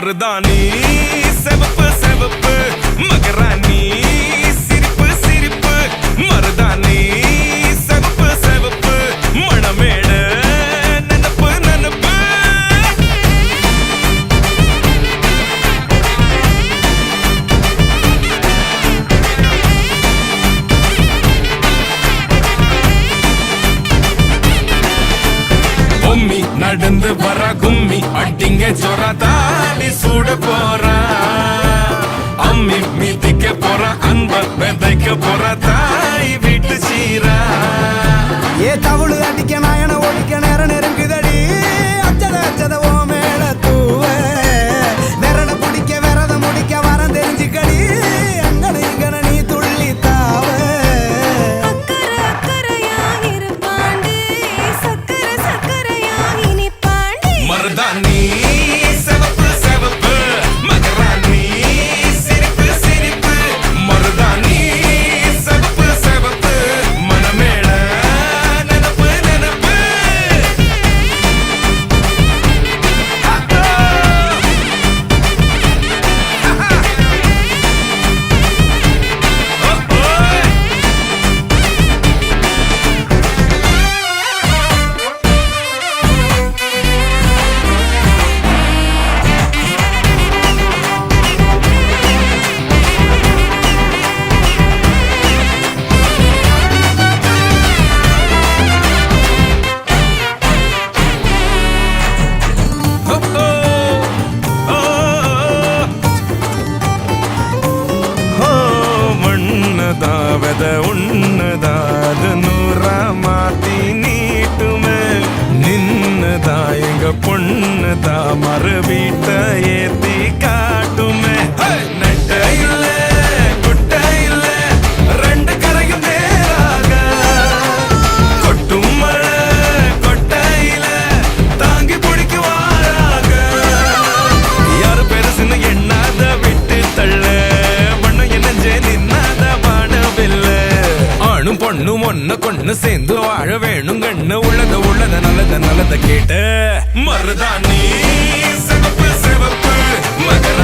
மருதாணி செவப்பு செவப்பு மகராணி சிரிப்பு சிரிப்பு மருதாணி செவப்பு செவப்பு மணமேட நனப்பு நனப்பு பொம்மி நடந்து வர கும்மி அட்டிங்க ஜொரா தாடி சூட போறா அம்மி மீதிக்க போற அன்ப விதைக்க போற தாய் வீட்டு சீரா ஏ தவுளு அடிக்க நாயன ஒழிக்க நேரம் நெருங்குதடி அச்சத அச்சத ஓ மேல தூவ விரட பிடிக்க விரத முடிக்க வரம் தெரிஞ்சுக்கடி அங்கன இங்கன நீ துள்ளி தாவ மருதாணி செவப்பு செவப்பு மகராணி சிரிப்பு சிரிப்பு மருதாணி செவப்பு செவப்பு மணமேள நனப்பு நனப்பு மண்ணதாவத உன்னதாத நூறா மாத்தி நீட்டுமே நின்னதா எங்க பொண்ணுதா மறு வீட்ட ஏத்தி காட்டுமே நட்ட இல்ல குட்ட இல்ல ரெண்டு கரையும் நேராக கொட்டும் மழை கொட்டையில தாங்கி பிடிக்குவாராக யாரு பெருசுன்னு எண்ணாத விட்டு தள்ள ஆணும் பொண்ணும் ஒண்ணு கொண்டு சேர்ந்து வாழ வேணும் கண்ணு உள்ளத உள்ளத நல்லத நல்லத கேட்டு மருதாணி செவப்பு செவப்பு மகர